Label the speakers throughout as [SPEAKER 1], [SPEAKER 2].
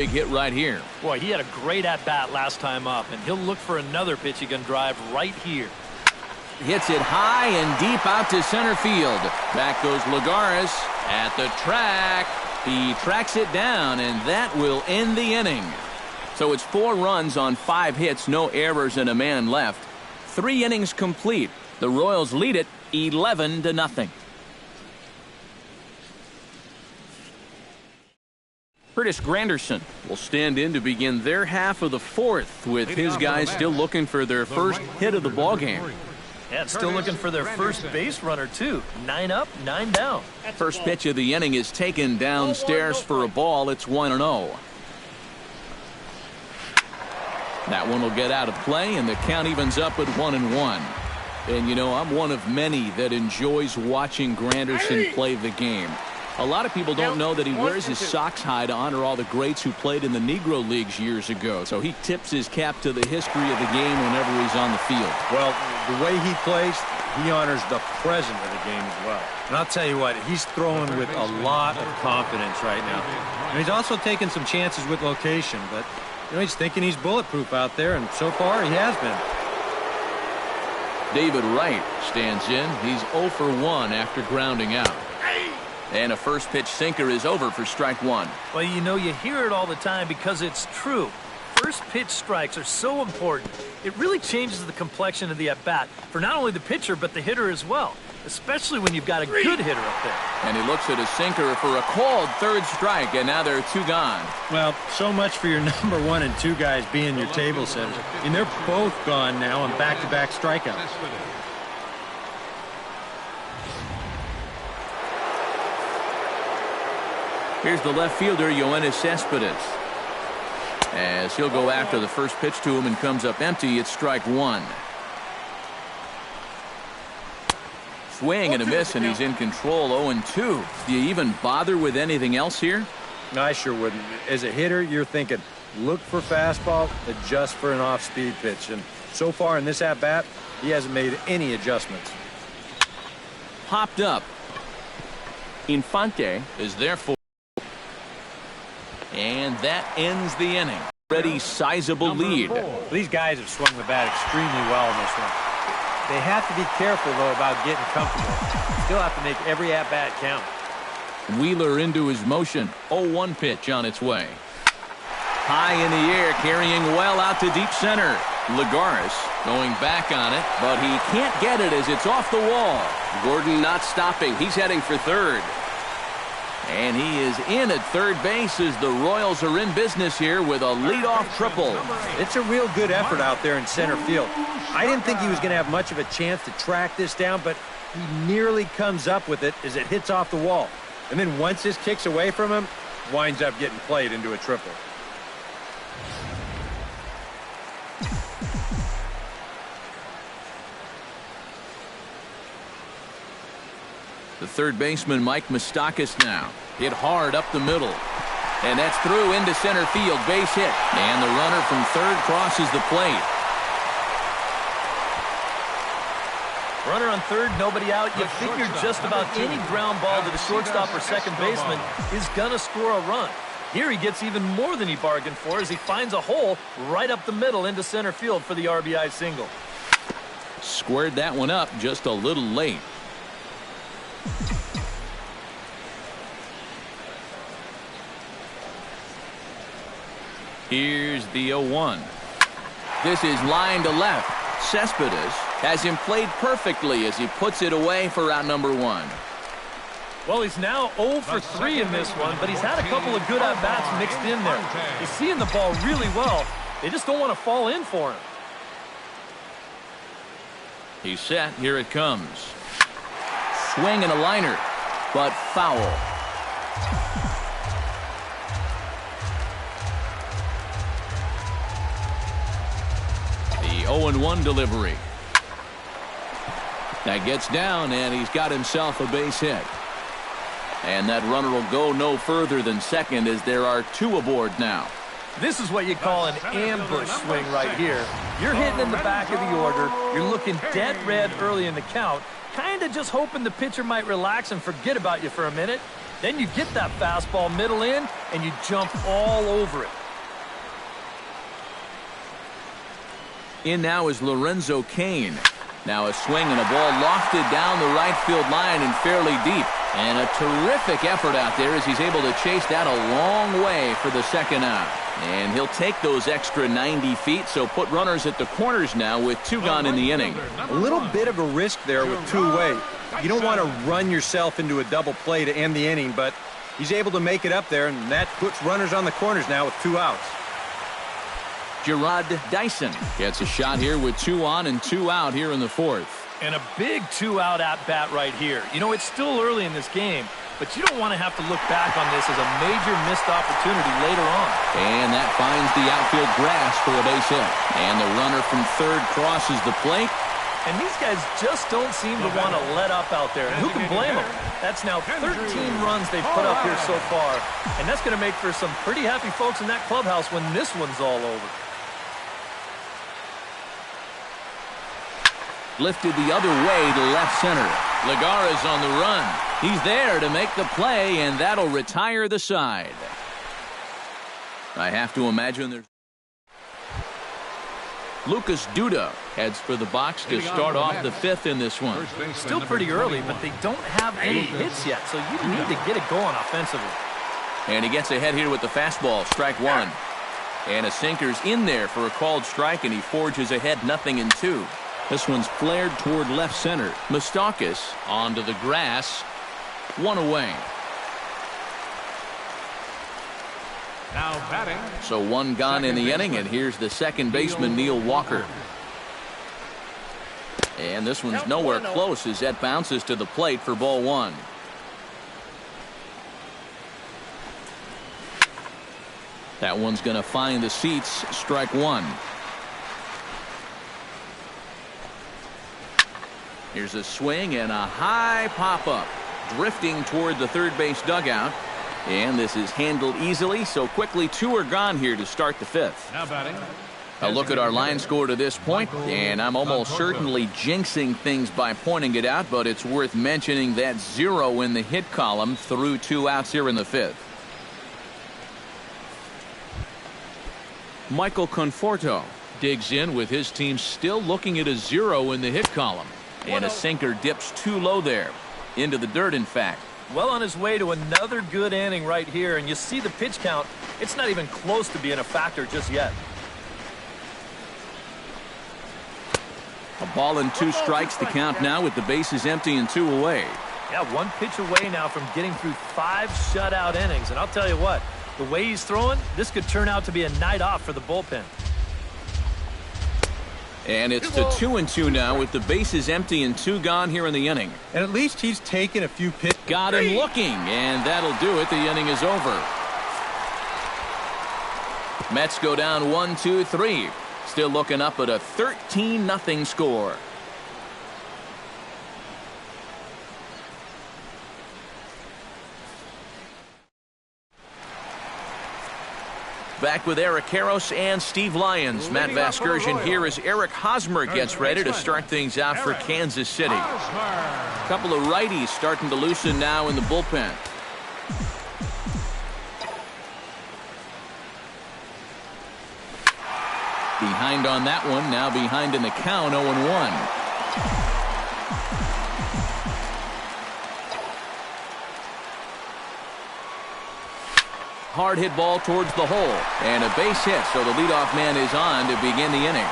[SPEAKER 1] Big hit right here.
[SPEAKER 2] Boy, he had a great at-bat last time up, and he'll look for another pitch he can drive right here.
[SPEAKER 1] Hits it high and deep out to center field. Back goes Lagares at the track. He tracks it down, and that will end the inning. So it's 4 runs on 5 hits, no errors, and a man left. 3 innings complete. The Royals lead it 11-0. Curtis Granderson will stand in to begin their half of the 4th, with his guys still looking for their first hit of the ballgame.
[SPEAKER 2] Yeah, still looking for their first base runner, too. 9 up, 9 down.
[SPEAKER 1] First pitch of the inning is taken downstairs for a ball. It's 1-0. That one will get out of play, and the count evens up at 1-1. And, you know, I'm one of many that enjoys watching Granderson play the game. A lot of people don't know that he wears his socks high to honor all the greats who played in the Negro Leagues years ago. So he tips his cap to the history of the game whenever he's on the field.
[SPEAKER 3] Well, the way he plays, he honors the present of the game as well. And I'll tell you what, he's throwing with a lot of confidence right now. And he's also taking some chances with location, but you know, he's thinking he's bulletproof out there, and so far he has been.
[SPEAKER 1] David Wright stands in. He's 0 for 1 after grounding out. And a first pitch sinker is over for strike 1.
[SPEAKER 2] Well, you know, you hear it all the time because it's true. First pitch strikes are so important. It really changes the complexion of the at-bat for not only the pitcher but the hitter as well, especially when you've got a good hitter up there.
[SPEAKER 1] And he looks at a sinker for a called 3rd strike, and now there are 2 gone.
[SPEAKER 3] Well, so much for your number 1 and 2 guys being your table setters. I mean, they're both gone now on back-to-back strikeouts.
[SPEAKER 1] Here's the left fielder, Yoenis Cespedes. As he'll go after the first pitch to him and comes up empty, it's strike 1. Swing and a miss, and he's in control. 0-2. Do you even bother with anything else here?
[SPEAKER 3] No, I sure wouldn't. As a hitter, you're thinking, look for fastball, adjust for an off-speed pitch. And so far in this at-bat, he hasn't made any adjustments.
[SPEAKER 1] Popped up. Infante is there for. And that ends the inning. Already sizable lead.
[SPEAKER 3] These guys have swung the bat extremely well in this one. They have to be careful, though, about getting comfortable. Still have to make every at-bat count.
[SPEAKER 1] Wheeler into his motion. 0-1 pitch on its way. High in the air, carrying well out to deep center. Lagares going back on it, but he can't get it as it's off the wall. Gordon not stopping. He's heading for 3rd. And he is in at 3rd base as the Royals are in business here with a leadoff triple.
[SPEAKER 3] It's a real good effort out there in center field. I didn't think he was going to have much of a chance to track this down, but he nearly comes up with it as it hits off the wall. And then once this kicks away from him, winds up getting played into a triple.
[SPEAKER 1] The 3rd baseman, Mike Moustakas, now hit hard up the middle. And that's through into center field. Base hit. And the runner from 3rd crosses the plate.
[SPEAKER 2] Runner on 3rd, nobody out. You figure just about any ground ball to the shortstop or second baseman is going to score a run. Here he gets even more than he bargained for as he finds a hole right up the middle into center field for the RBI single.
[SPEAKER 1] Squared that one up just a little late. Here's the 0-1. This is line to left. Cespedes has him played perfectly as he puts it away for out number 1.
[SPEAKER 2] Well, he's now 0 for 3 in this one, but he's had a couple of good at-bats mixed in there. He's seeing the ball really well. They just don't want to fall in for him.
[SPEAKER 1] He's set. Here it comes. Swing and a liner, but foul. The 0-1 delivery. That gets down, and he's got himself a base hit. And that runner will go no further than second as there are 2 aboard now.
[SPEAKER 2] This is what you call an ambush swing right here. You're hitting in the back of the order. You're looking dead red early in the count. Kind of just hoping the pitcher might relax and forget about you for a minute. Then you get that fastball middle in, and you jump all over it.
[SPEAKER 1] In now is Lorenzo Cain. Now a swing and a ball lofted down the right field line and fairly deep. And a terrific effort out there as he's able to chase that a long way for the second out. And he'll take those extra 90 feet, so put runners at the corners now with 2 gone in the inning.
[SPEAKER 3] A little bit of a risk there with 2 away. You don't want to run yourself into a double play to end the inning, but he's able to make it up there, and that puts runners on the corners now with 2 outs.
[SPEAKER 1] Gerard Dyson gets a shot here with 2 on and 2 out here in the 4th.
[SPEAKER 2] And a big 2-out at-bat right here. You know, it's still early in this game, but you don't want to have to look back on this as a major missed opportunity later on.
[SPEAKER 1] And that finds the outfield grass for a base hit. And the runner from third crosses the plate.
[SPEAKER 2] And these guys just don't seem to want to let up out there. And who can blame them? That's now 13 runs they've put up here so far. And that's going to make for some pretty happy folks in that clubhouse when this one's all over.
[SPEAKER 1] Lifted the other way to left center. Lagares on the run. He's there to make the play, and that'll retire the side. I have to imagine there's... Lucas Duda heads for the box to start off the 5th in this one.
[SPEAKER 2] Still pretty early, but they don't have any hits yet, so you need to get it going offensively.
[SPEAKER 1] And he gets ahead here with the fastball, strike 1. And a sinker's in there for a called strike, and he forges ahead 0-2. This one's flared toward left center. Moustakas onto the grass. 1 away.
[SPEAKER 4] Now batting.
[SPEAKER 1] So 1 gone in the inning, and here's the second baseman, Neil Walker. And this one's nowhere close as that bounces to the plate for ball 1. That one's going to find the seats, strike 1. Here's a swing and a high pop-up, drifting toward the third base dugout. And this is handled easily, so quickly 2 are gone here to start the 5th.
[SPEAKER 4] Now batting.
[SPEAKER 1] A look at our line score to this point, and I'm almost certainly jinxing things by pointing it out, but it's worth mentioning that 0 in the hit column through 2 outs here in the 5th. Michael Conforto digs in with his team still looking at a 0 in the hit column. And a sinker dips too low there. Into the dirt, in fact.
[SPEAKER 2] Well on his way to another good inning right here. And you see the pitch count. It's not even close to being a factor just yet.
[SPEAKER 1] A ball and 2 strikes to count now with the bases empty and 2 away.
[SPEAKER 2] Yeah, 1 pitch away now from getting through 5 shutout innings. And I'll tell you what, the way he's throwing, this could turn out to be a night off for the bullpen.
[SPEAKER 1] And it's to 2-2 now with the bases empty and 2 gone here in the inning.
[SPEAKER 3] And at least he's taken a few pitches.
[SPEAKER 1] Got him looking, and that'll do it. The inning is over. Mets go down 1-2-3. Still looking up at a 13-0 score. Back with Eric Karros and Steve Lyons. Matt Vasgersian here as Eric Hosmer gets ready to start things out for Kansas City. A couple of righties starting to loosen now in the bullpen. Behind on that one, now behind in the count, 0-1. Hard hit ball towards the hole, and a base hit, so the leadoff man is on to begin the inning.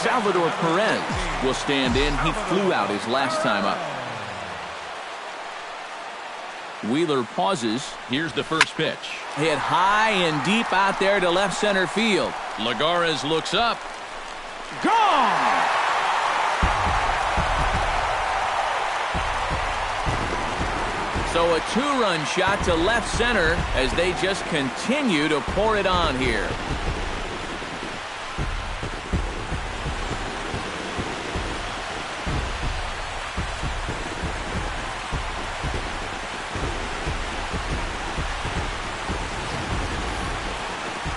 [SPEAKER 1] Salvador Perez will stand in. He flew out his last time up. Wheeler pauses. Here's the first pitch. Hit high and deep out there to left center field. Lagares looks up. Gone! So a 2-run shot to left center as they just continue to pour it on here.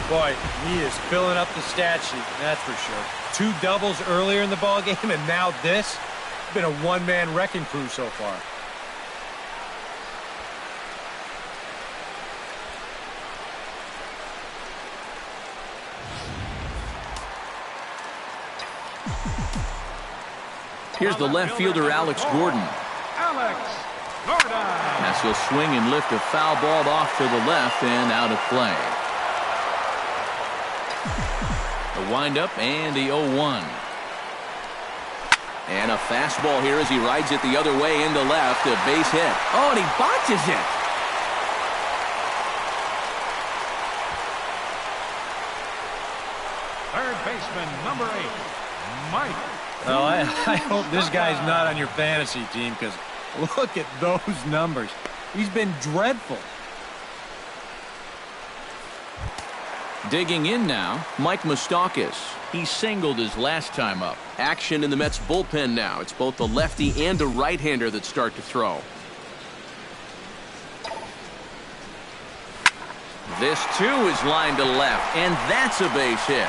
[SPEAKER 3] Boy, he is filling up the stat sheet, that's for sure. 2 doubles earlier in the ball game, and now this. been a one-man wrecking crew so far.
[SPEAKER 1] Here's the left fielder, Alex Gordon. As he'll swing and lift a foul ball off to the left and out of play. The windup and the 0-1. And a fastball here as he rides it the other way into left. A base hit. Oh, and he botches it.
[SPEAKER 4] Third baseman, number 8, Mike.
[SPEAKER 3] Well, I hope this guy's not on your fantasy team, because look at those numbers. He's been dreadful.
[SPEAKER 1] Digging in now, Mike Moustakas. He singled his last time up. Action in the Mets bullpen now. It's both a lefty and a right-hander that start to throw. This, too, is lined to left, and that's a base hit.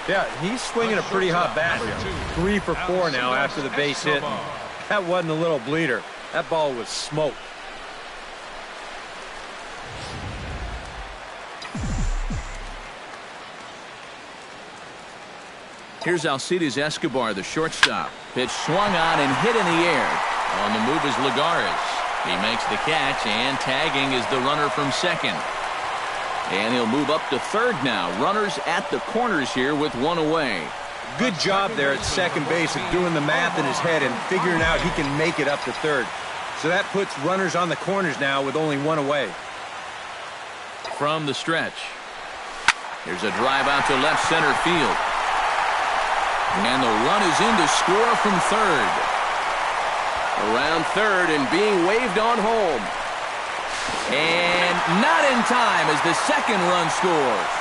[SPEAKER 3] Yeah, he's swinging a pretty hot bat here. 3 for 4 now after the base hit. That wasn't a little bleeder. That ball was smoked.
[SPEAKER 1] Here's Alcides Escobar, the shortstop. Pitch swung on and hit in the air. On the move is Lagares. He makes the catch, and tagging is the runner from second. And he'll move up to third now. Runners at the corners here with 1 away.
[SPEAKER 3] Good job there at second base of doing the math in his head and figuring out he can make it up to third. So that puts runners on the corners now with only 1 away.
[SPEAKER 1] From the stretch. Here's a drive out to left center field. And the run is in to score from third. Around third and being waved on home. And not in time as the second run scores.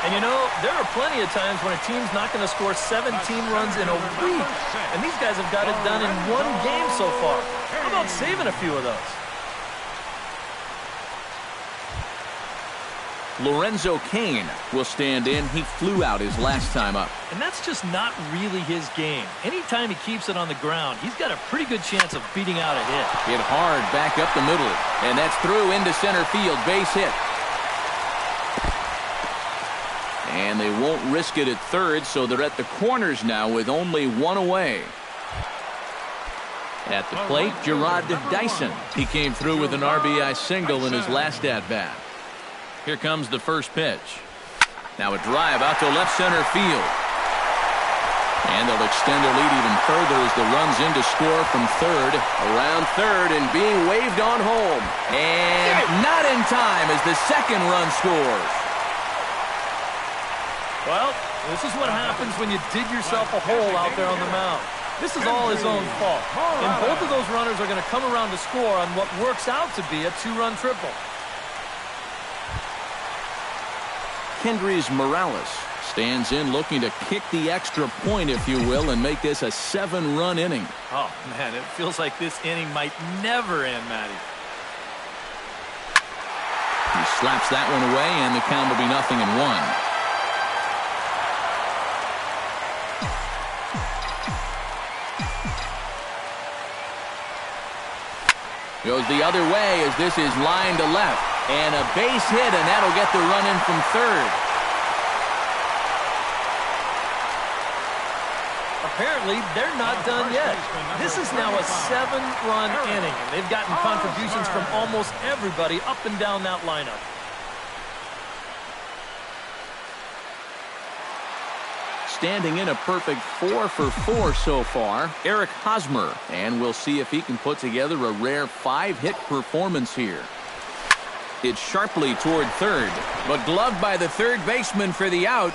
[SPEAKER 2] And you know, there are plenty of times when a team's not going to score 17 runs in a week. And these guys have got it done in 1 game so far. How about saving a few of those?
[SPEAKER 1] Lorenzo Cain will stand in. He flew out his last time up.
[SPEAKER 2] And that's just not really his game. Anytime he keeps it on the ground, he's got a pretty good chance of beating out a hit.
[SPEAKER 1] Hit hard back up the middle. And that's through into center field. Base hit. And they won't risk it at third, so they're at the corners now with only 1 away. At the plate, Gerard Dyson. He came through with an RBI single in his last at-bat. Here comes the first pitch. Now a drive out to left center field. And they'll extend their lead even further as the run's in to score from third. Around third and being waved on home. And not in time as the second run scores.
[SPEAKER 2] Well, this is what happens when you dig yourself a hole out there on the mound. This is all his own fault. And both of those runners are going to come around to score on what works out to be a 2-run triple.
[SPEAKER 1] Kendrys Morales stands in looking to kick the extra point, if you will, and make this a 7-run inning.
[SPEAKER 2] Oh, man, it feels like this inning might never end, Matty.
[SPEAKER 1] He slaps that one away, and the count will be 0-1. Goes the other way as this is lined to left. And a base hit, and that'll get the run in from third.
[SPEAKER 2] Apparently, they're not done yet. This is now a 7-run inning, and they've gotten contributions from almost everybody up and down that lineup.
[SPEAKER 1] Standing in a perfect 4 for 4 so far, Eric Hosmer. And we'll see if he can put together a rare 5-hit performance here. It's sharply toward third, but gloved by the third baseman for the out.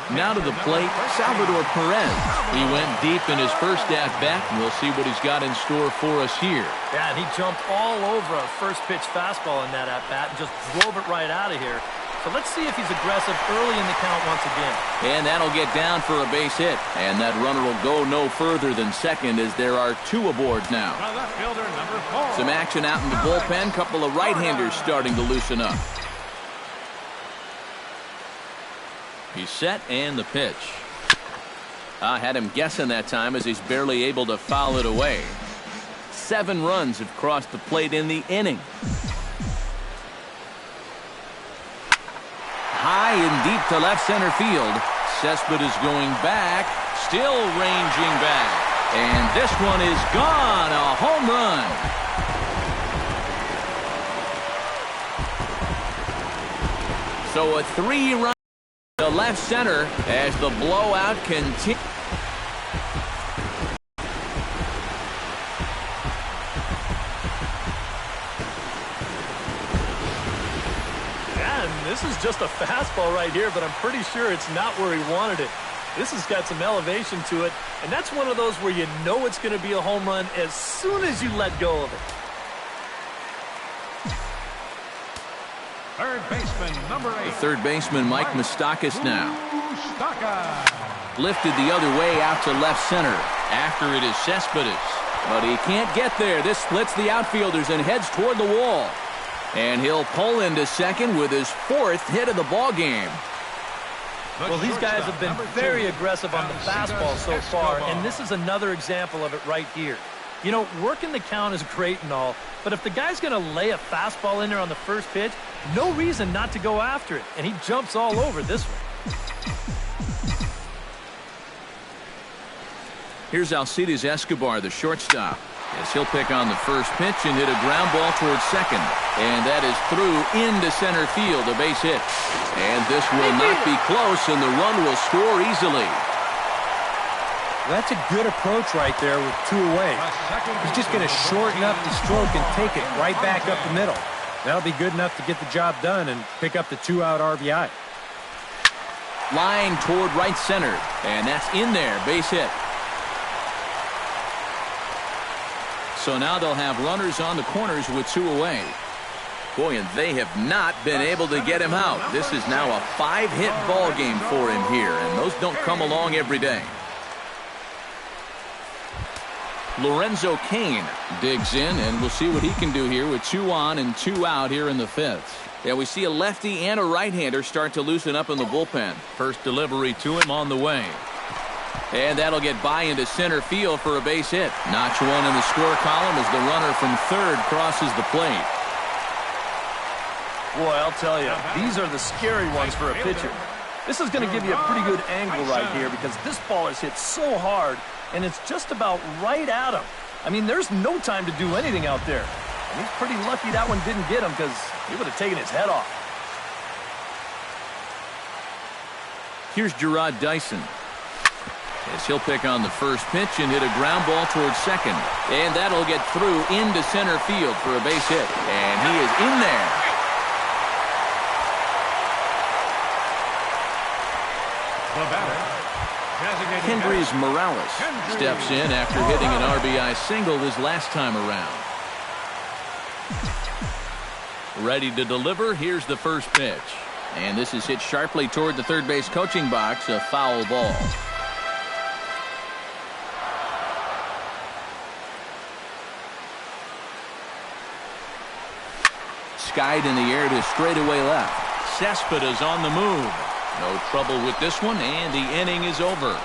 [SPEAKER 1] Now to the plate, Salvador Perez. He went deep in his first at-bat, and we'll see what he's got in store for us here.
[SPEAKER 2] Yeah, and he jumped all over a first-pitch fastball in that at-bat and just drove it right out of here. So let's see if he's aggressive early in the count once again.
[SPEAKER 1] And that'll get down for a base hit. And that runner will go no further than second as there are two aboard now.
[SPEAKER 4] Left fielder, number 4.
[SPEAKER 1] Some action out in the bullpen. Couple of right-handers starting to loosen up. He's set and the pitch. I had him guessing that time as he's barely able to foul it away. 7 runs have crossed the plate in the inning. High and deep to left center field. Cespedes going back, still ranging back. And this one is gone, a home run. So a 3-run to left center as the blowout continues.
[SPEAKER 2] This is just a fastball right here, but I'm pretty sure it's not where he wanted it. This has got some elevation to it, and that's one of those where you know it's going to be a home run as soon as you let go of it.
[SPEAKER 4] Third baseman, number 8.
[SPEAKER 1] Third baseman Mike Moustakas now. Lifted the other way out to left center. After it is Cespedes. But he can't get there. This splits the outfielders and heads toward the wall. And he'll pull into second with his 4th hit of the ball game.
[SPEAKER 2] Well, these guys have been very aggressive on the fastball so far, and this is another example of it right here. You know, working the count is great and all, but if the guy's going to lay a fastball in there on the first pitch, no reason not to go after it, and he jumps all over this one.
[SPEAKER 1] Here's Alcides Escobar, the shortstop, as he'll pick on the first pitch and hit a ground ball towards second. And that is through into center field, a base hit. And this will not be close, and the run will score easily.
[SPEAKER 3] That's a good approach right there with 2 away. He's just going to shorten up the stroke and take it right back up the middle. That'll be good enough to get the job done and pick up the 2-out RBI.
[SPEAKER 1] Line toward right center, and that's in there, base hit. So now they'll have runners on the corners with 2 away. Boy, and they have not been able to get him out. This is now a 5-hit ball game for him here, and those don't come along every day. Lorenzo Cain digs in, and we'll see what he can do here with 2 on and 2 out here in the 5th. Yeah, we see a lefty and a right-hander start to loosen up in the bullpen. First delivery to him on the way. And that'll get by into center field for a base hit. Notch 1 in the score column as the runner from third crosses the plate.
[SPEAKER 2] Boy, I'll tell you, these are the scary ones for a pitcher. This is going to give you a pretty good angle right here because this ball is hit so hard, and it's just about right at him. I mean, there's no time to do anything out there. And he's pretty lucky that one didn't get him because he would have taken his head off.
[SPEAKER 1] Here's Gerard Dyson, as he'll pick on the first pitch and hit a ground ball towards second. And that'll get through into center field for a base hit. And he is in there. Kendrys Morales steps in after hitting an RBI single his last time around. Ready to deliver. Here's the first pitch. And this is hit sharply toward the third base coaching box, a foul ball. Skied in the air to straightaway left. Cespedes on the move. No trouble with this one, and the inning is over.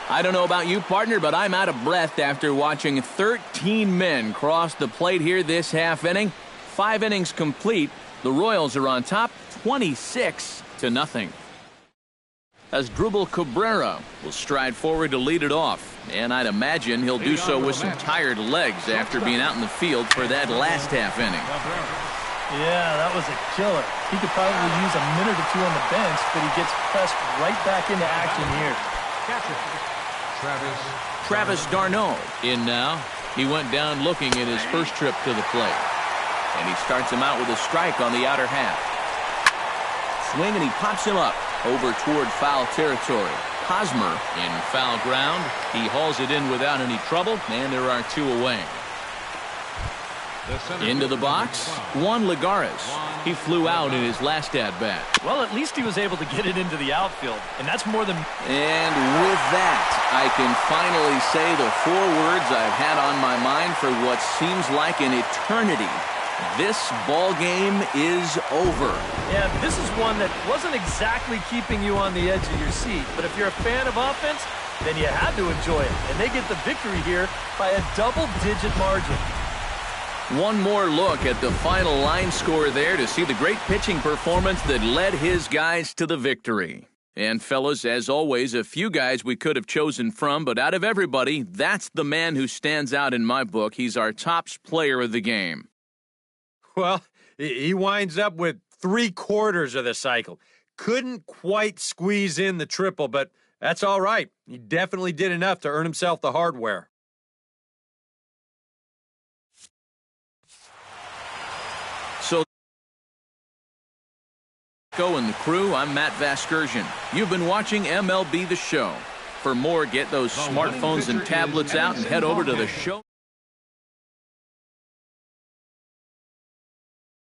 [SPEAKER 1] I don't know about you, partner, but I'm out of breath after watching 13 men cross the plate here this half inning. 5 innings complete. The Royals are on top, 26-0. Asdrubal Cabrera will stride forward to lead it off. And I'd imagine he'll do so with some tired legs after being out in the field for that last half inning.
[SPEAKER 2] Yeah, that was a killer. He could probably use a minute or 2 on the bench, but he gets pressed right back into action here.
[SPEAKER 1] Travis d'Arnaud in now. He went down looking at his first trip to the plate. And he starts him out with a strike on the outer half. Swing, and he pops him up over toward foul territory. Hosmer in foul ground. He hauls it in without any trouble, and there are 2 away. Into the box, Juan Lagares. He flew out in his last at-bat.
[SPEAKER 2] Well, at least he was able to get it into the outfield, and that's more than...
[SPEAKER 1] And with that, I can finally say the 4 words I've had on my mind for what seems like an eternity. This ball game is over.
[SPEAKER 2] Yeah, this is one that wasn't exactly keeping you on the edge of your seat, but if you're a fan of offense, then you had to enjoy it, and they get the victory here by a double-digit margin.
[SPEAKER 1] One more look at the final line score there to see the great pitching performance that led his guys to the victory. And fellas, as always, a few guys we could have chosen from, but out of everybody, that's the man who stands out in my book. He's our top player of the game.
[SPEAKER 3] Well, he winds up with 3/4 of the cycle. Couldn't quite squeeze in the triple, but that's all right. He definitely did enough to earn himself the hardware.
[SPEAKER 1] So, Go and the crew, I'm Matt Vasgersian. You've been watching MLB The Show. For more, get those smartphones and tablets out and head over to the show.